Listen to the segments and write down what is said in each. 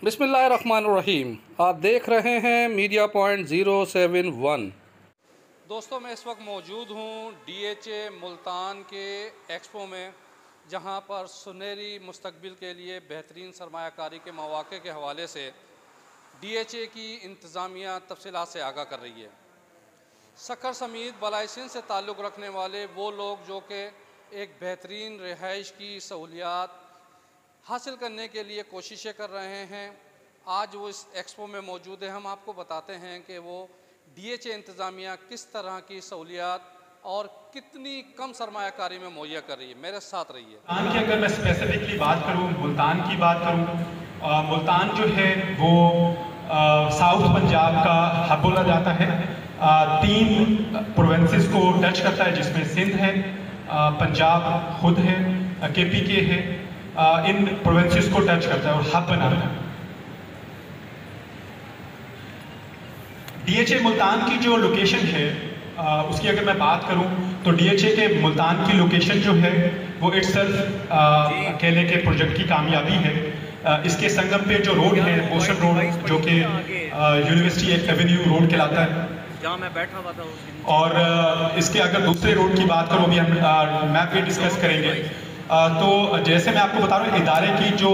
बिस्मिल्लाहिर्रहमानिर्रहीम। आप देख रहे हैं मीडिया पॉइंट 071। दोस्तों, मैं इस वक्त मौजूद हूँ DHA मुल्तान के एक्सपो में, जहाँ पर सुनहरी मुस्तकबिल के लिए बेहतरीन सरमायाकारी के मौक़े के हवाले से DHA की इंतज़ामिया तफसीलात से आगाह कर रही है। सक्कर समेत बलाइसिन से ताल्लुक़ रखने वाले वो लोग जो कि एक बेहतरीन रिहाइश की सहूलियात हासिल करने के लिए कोशिशें कर रहे हैं, आज वो इस एक्सपो में मौजूद है। हम आपको बताते हैं कि वो DHA इंतज़ामिया किस तरह की सहूलियात और कितनी कम सरमायाकारी में मुहैया कर रही है। मेरे साथ रहिए। मुल्तान की अगर मैं स्पेसिफिकली बात करूँ, मुल्तान की बात करूँ, मुल्तान जो है वो साउथ पंजाब का हब बोला जाता है। 3 प्रोविंसेस को टच करता है, जिसमें सिंध है, पंजाब खुद है, KPK है। इन प्रोविंसेस को टच करता है और हब बनाता है। DHA मुल्तान की जो लोकेशन है, उसकी अगर मैं बात करूं तो DHA के मुल्तान की लोकेशन जो है वो इट्सल्फ अकेले के प्रोजेक्ट की कामयाबी है। इसके संगम पे जो रोड है, ओशन रोड, जो कि यूनिवर्सिटी एवेन्यू रोड कहलाता है, जहाँ मैं बैठा हुआ था, और इसके अगर दूसरे रोड की बात करूँ, अभी हम मैप पे डिस्कस करेंगे। तो जैसे मैं आपको बता रहा हूँ, इदारे की जो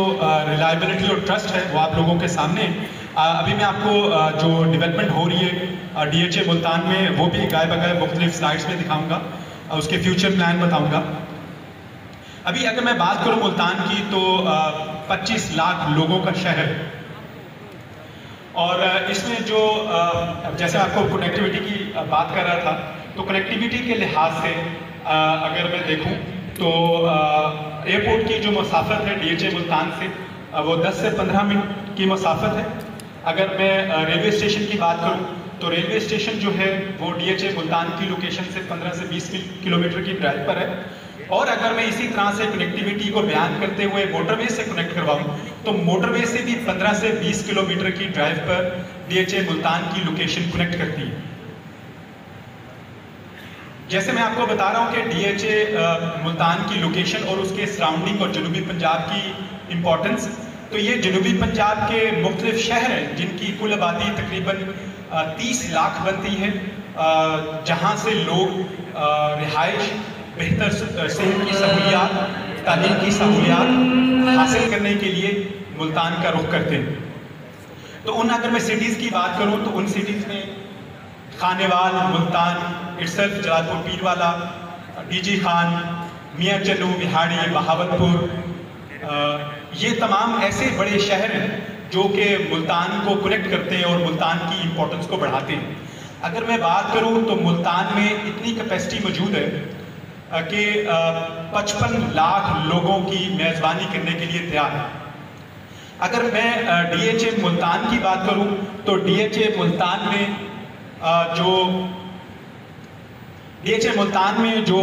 रिलायबिलिटी और ट्रस्ट है वो आप लोगों के सामने। अभी मैं आपको जो डेवलपमेंट हो रही है DHA मुल्तान में, वो भी गाय बगाए मुख्तलिफ स्लाइड्स में दिखाऊंगा, उसके फ्यूचर प्लान बताऊंगा। अभी अगर मैं बात करूँ मुल्तान की, तो 25 लाख लोगों का शहर, और इसमें जो जैसे आपको कनेक्टिविटी की बात कर रहा था, तो कनेक्टिविटी के लिहाज से अगर मैं देखूं तो एयरपोर्ट की जो मसाफत है DHA मुल्तान से, वो 10 से 15 मिनट की मसाफत है। अगर मैं रेलवे स्टेशन की बात करूं तो रेलवे स्टेशन जो है वो DHA मुल्तान की लोकेशन से 15 से 20 किलोमीटर की ड्राइव पर है। और अगर मैं इसी तरह से कनेक्टिविटी को बयान करते हुए मोटरवे से कनेक्ट करवाऊं तो मोटरवे से भी 15 से 20 किलोमीटर की ड्राइव पर DHA मुल्तान की लोकेशन कनेक्ट करती है। जैसे मैं आपको बता रहा हूं कि DHA मुल्तान की लोकेशन और उसके सराउंडिंग और जनूबी पंजाब की इम्पोर्टेंस, तो ये जनूबी पंजाब के मुख्तलिफ शहर हैं जिनकी कुल आबादी तकरीबन 30 लाख बनती है, जहाँ से लोग रिहाइश, बेहतर सेहत की सहूलियात, तालीम की सहूलियात हासिल करने के लिए मुल्तान का रुख करते हैं। तो अगर मैं सिटीज़ की बात करूँ तो उन सिटीज़ में खानेवाल, मुल्तान इट्सल्फ, जलालपुर पीरवाला, DG खान, मियाँ चलू, बिहाड़ी, बहावलपुर, ये तमाम ऐसे बड़े शहर हैं जो कि मुल्तान को कनेक्ट करते हैं और मुल्तान की इम्पोर्टेंस को बढ़ाते हैं। अगर मैं बात करूं तो मुल्तान में इतनी कैपेसिटी मौजूद है कि 55 लाख लोगों की मेज़बानी करने के लिए तैयार है। अगर मैं DHA मुल्तान की बात करूं तो DHA मुल्तान में जो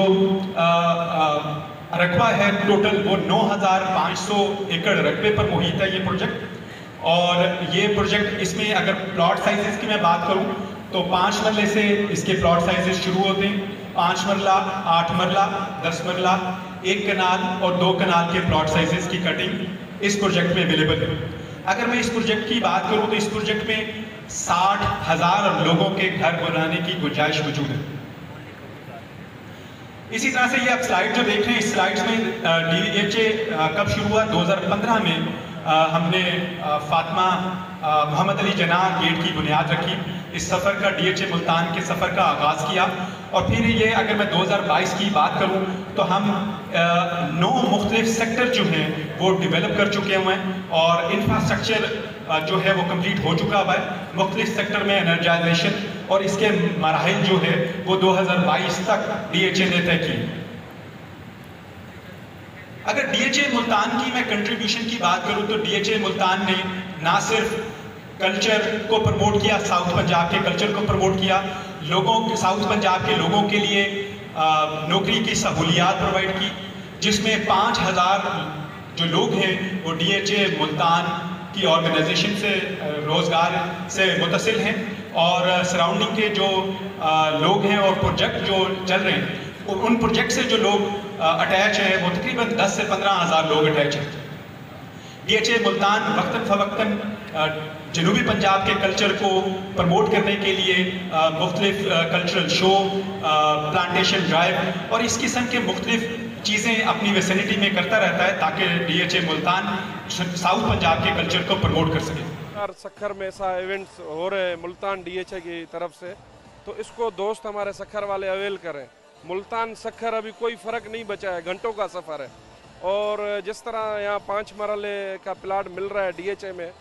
रकबा है टोटल, वो 9,500 एकड़ रकबे पर मुहित है ये प्रोजेक्ट। और ये प्रोजेक्ट, इसमें अगर प्लॉट साइजेस की मैं बात करूं तो 5 मरले से इसके प्लॉट साइजेस शुरू होते हैं। 5 मरला, 8 मरला, 10 मरला, 1 कनाल और 2 कनाल के प्लॉट साइजेस की कटिंग इस प्रोजेक्ट में अवेलेबल है। अगर मैं इस प्रोजेक्ट की बात करूं तो इस प्रोजेक्ट में 60,000 लोगों के घर बनाने की गुंजाइश मौजूद है। इसी तरह से ये आप स्लाइड जो देख रहे हैं, इस स्लाइड्स में DHA कब शुरू हुआ, 2015 में हमने फातिमा मोहम्मद अली जिन्नाह गेट की बुनियाद रखी। इस सफ़र का, DHA मुल्तान के सफ़र का आगाज़ किया। और फिर ये अगर मैं 2022 की बात करूं तो हम 9 मुख्तलिफ सेक्टर जो हैं वो डेवलप कर चुके हुए हैं, और इंफ्रास्ट्रक्चर जो है वो कंप्लीट हो चुका हुआ है। मुख्तलिफ सेक्टर में एनर्जाइजेशन और इसके मराहिल जो है वो 2022 तक DHA ने तय की। अगर DHA मुल्तान की मैं कंट्रीब्यूशन की बात करूं तो DHA मुल्तान ने ना सिर्फ कल्चर को प्रमोट किया, साउथ पंजाब के कल्चर को प्रमोट किया, साउथ पंजाब के लोगों के लिए नौकरी की सहूलियात प्रोवाइड की, जिसमें 5,000 जो लोग हैं वो DHA मुल्तान की ऑर्गेनाइजेशन से रोज़गार से मुतसिल हैं, और सराउंडिंग के जो लोग हैं और प्रोजेक्ट जो चल रहे हैं उन प्रोजेक्ट से जो लोग अटैच हैं वो तकरीबन 10 से 15 हज़ार लोग अटैच हैं। DHA मुल्तान वक्तन फ़वक्तन जनूबी पंजाब के कल्चर को प्रमोट करने के लिए मुख्तलिफ कल्चरल शो, प्लांटेशन ड्राइव और इस किस्म के मुख्तलिफ चीज़ें अपनी वेसिनिटी में करता रहता है ताकि DHA मुल्तान साउथ पंजाब के कल्चर को प्रमोट कर सके। सक्खर में ऐसा इवेंट्स हो रहे हैं मुल्तान DHA की तरफ से, तो इसको दोस्त हमारे सक्खर वाले अवेल करें। मुल्तान सक्खर अभी कोई फ़र्क नहीं बचा है, घंटों का सफ़र है। और जिस तरह यहाँ 5 मरले का प्लाट मिल रहा है DHA में,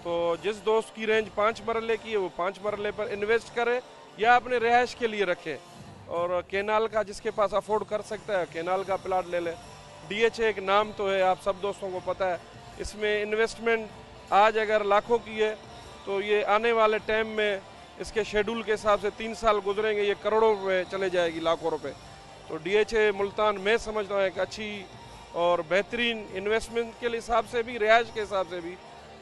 तो जिस दोस्त की रेंज 5 मरले की है वो 5 मरले पर इन्वेस्ट करे या अपने रिहाइश के लिए रखे। और केनाल का जिसके पास अफोर्ड कर सकता है केनाल का प्लाट ले ले। DHA एक नाम तो है, आप सब दोस्तों को पता है। इसमें इन्वेस्टमेंट आज अगर लाखों की है तो ये आने वाले टाइम में इसके शेड्यूल के हिसाब से 3 साल गुजरेंगे, ये करोड़ों रुपए चले जाएगी, लाखों रुपए। तो DHA मुल्तान मैं समझता हूँ एक अच्छी और बेहतरीन इन्वेस्टमेंट के हिसाब से भी, रिहाइश के हिसाब से भी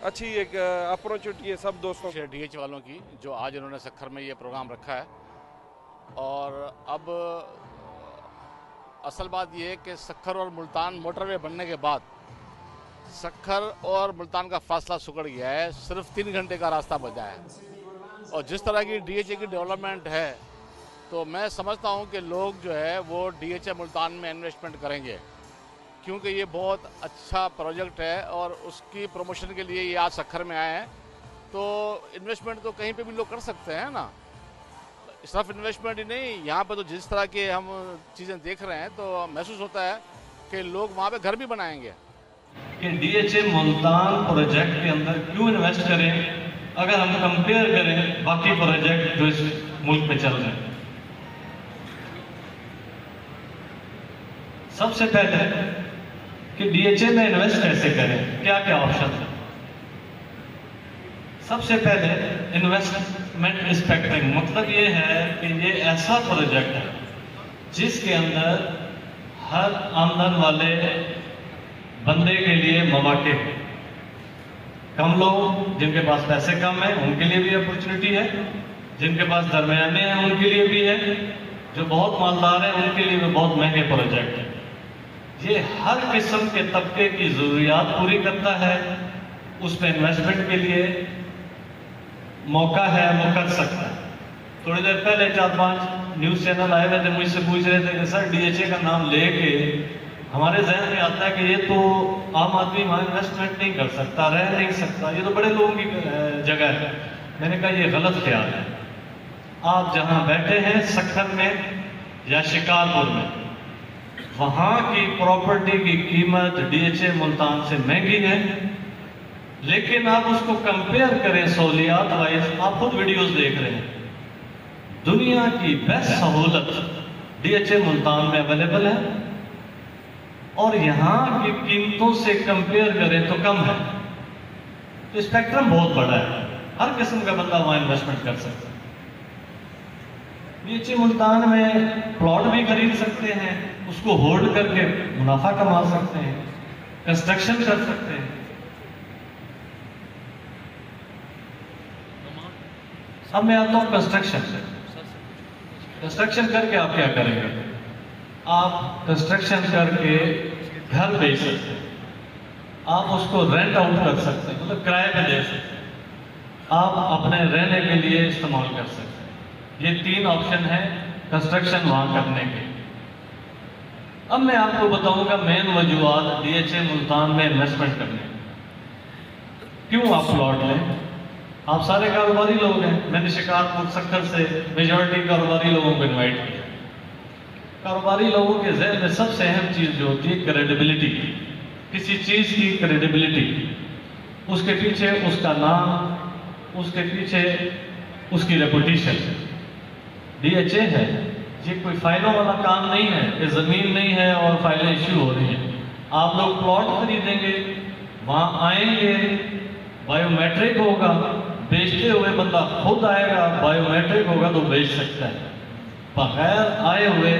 अच्छी एक अपॉर्चुनिटी है सब दोस्तों के DHA वालों की, जो आज उन्होंने सक्खर में ये प्रोग्राम रखा है। और अब असल बात ये है कि सक्खर और मुल्तान मोटरवे बनने के बाद सक्खर और मुल्तान का फासला सुकड़ गया है, सिर्फ 3 घंटे का रास्ता बचा है। और जिस तरह की DHA की डेवलपमेंट है, तो मैं समझता हूँ कि लोग जो है वो DHA मुल्तान में इन्वेस्टमेंट करेंगे, क्योंकि ये बहुत अच्छा प्रोजेक्ट है और उसकी प्रमोशन के लिए ये आज सक्खर में आए हैं। तो इन्वेस्टमेंट तो कहीं पे भी लोग कर सकते हैं ना, सिर्फ इन्वेस्टमेंट ही नहीं, यहाँ पे तो जिस तरह के हम चीज़ें देख रहे हैं तो महसूस होता है कि लोग वहाँ पे घर भी बनाएंगे। कि DHA मुल्तान प्रोजेक्ट के अंदर क्यों इन्वेस्ट करें अगर हम कंपेयर करें बाकी प्रोजेक्ट जो इस मुल्क में चल रहे हैं। सबसे पहले कि DHA में इन्वेस्ट कैसे करें, क्या क्या ऑप्शन है। सबसे पहले इन्वेस्टमेंट स्पेक्ट्रम, मतलब ये है कि ये ऐसा प्रोजेक्ट है जिसके अंदर हर आमदन वाले बंदे के लिए मौके, कम लोग जिनके पास पैसे कम है उनके लिए भी अपॉर्चुनिटी है, जिनके पास दरमियाने हैं उनके लिए भी है, जो बहुत मालदार हैं उनके लिए भी बहुत महंगे प्रोजेक्ट है। ये हर किस्म के तबके की ज़रूरियात पूरी करता है, उस पर इन्वेस्टमेंट के लिए मौका है, वो कर सकता है। थोड़ी देर पहले 4-5 न्यूज़ चैनल आए हुए थे, मुझसे पूछ रहे थे कि सर DHA का नाम लेके हमारे जहन में आता है कि ये तो आम आदमी वहाँ इन्वेस्टमेंट नहीं कर सकता, रह नहीं सकता, ये तो बड़े लोगों की जगह है। मैंने कहा ये गलत ख्याल है। आप जहाँ बैठे हैं सक्खर में या शिकारपुर में, वहाँ की प्रॉपर्टी की कीमत DHA मुल्तान से महंगी है, लेकिन आप उसको कंपेयर करें सहूलियात वाइज, आप खुद वीडियोस देख रहे हैं, दुनिया की बेस्ट सहूलत DHA मुल्तान में अवेलेबल है और यहाँ की कीमतों से कंपेयर करें तो कम है। तो स्पेक्ट्रम बहुत बड़ा है, हर किस्म का बंदा वहाँ इन्वेस्टमेंट कर सकता है। DHA मुल्तान में प्लॉट भी खरीद सकते हैं, उसको होल्ड करके मुनाफा कमा सकते हैं, कंस्ट्रक्शन कर सकते हैं। अब मैं आता हूँ कंस्ट्रक्शन करके आप क्या करेंगे। आप कंस्ट्रक्शन करके घर बेच सकते हैं, आप उसको रेंट आउट कर सकते हैं, मतलब किराए पे दे सकते हैं, आप अपने रहने के लिए इस्तेमाल कर सकते हैं। ये 3 ऑप्शन है कंस्ट्रक्शन वहाँ करने के। अब मैं आपको बताऊंगा मेन वजूहात DHA मुल्तान में इन्वेस्टमेंट करने, क्यों आप प्लॉट लें। आप सारे कारोबारी लोग हैं, मैंने शिकारपुर सक्खर से मेजॉरिटी कारोबारी लोगों को इन्वाइट किया। कारोबारी लोगों के ज़हन में सबसे अहम चीज़ जो होती है क्रेडिबिलिटी, किसी चीज़ की क्रेडिबिलिटी, उसके पीछे उसका नाम, उसके पीछे उसकी रेपुटेशन। DHA है, ये कोई फाइलों वाला काम नहीं है कि ज़मीन नहीं है और फाइलें इश्यू हो रही हैं। आप लोग प्लॉट खरीदेंगे, वहाँ आएंगे, बायोमेट्रिक होगा, बेचते हुए बंदा खुद आएगा, बायोमेट्रिक होगा तो बेच सकता है, बगैर आए हुए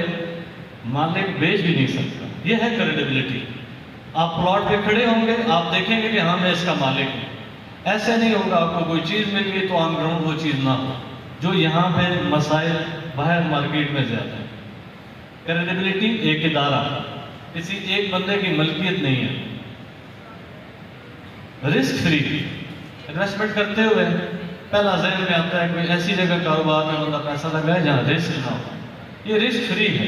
मालिक बेच भी नहीं सकता। यह है क्रेडिबिलिटी। आप प्लॉट पे खड़े होंगे, आप देखेंगे कि हाँ मैं इसका मालिक हूँ। ऐसे नहीं होगा आपको कोई चीज़ मिल गई तो ऑन ग्राउंड वो चीज़ ना हो, जो यहाँ पे मसाइल बाहर मार्केट में ज़्यादा है। क्रेडिबिलिटी एक इदारा, किसी एक बंदे की मलकियत नहीं है। रिस्क फ्री इन्वेस्टमेंट करते हुए पहला जहन में आता है कोई ऐसी जगह कारोबार में बंदा पैसा लगाए जहाँ रिस्क ना हो। ये रिस्क फ्री है।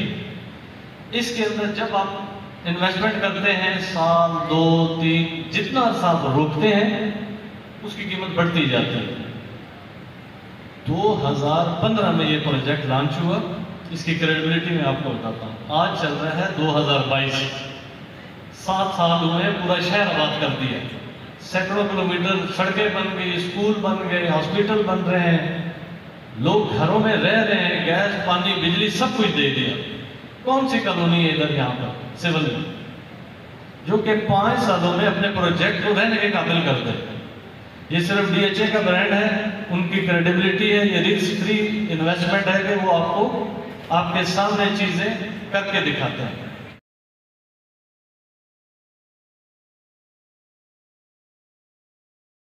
इसके अंदर जब आप इन्वेस्टमेंट करते हैं साल 2-3 जितना अर्सा आप रोकते हैं उसकी कीमत बढ़ती जाती है। 2015 में ये प्रोजेक्ट लॉन्च हुआ। इसकी क्रेडिबिलिटी मैं आपको बताता हूँ। आज चल रहा है 2022, 7 साल हुए, पूरा शहर आबाद कर दिया। सैकड़ों किलोमीटर सड़कें बन गई, स्कूल बन गए, हॉस्पिटल बन रहे हैं, लोग घरों में रह रहे हैं, गैस पानी बिजली सब कुछ दे दिया। कौन सी कॉलोनी है इधर यहाँ पर सिविल में जो कि 5 सालों में अपने प्रोजेक्ट को रहने के काबिल कर दे? ये सिर्फ डीएचए का ब्रांड है, उनकी क्रेडिबिलिटी है, ये रिस्क फ्री इन्वेस्टमेंट है कि वो आपको आपके सामने चीजें करके दिखाते हैं।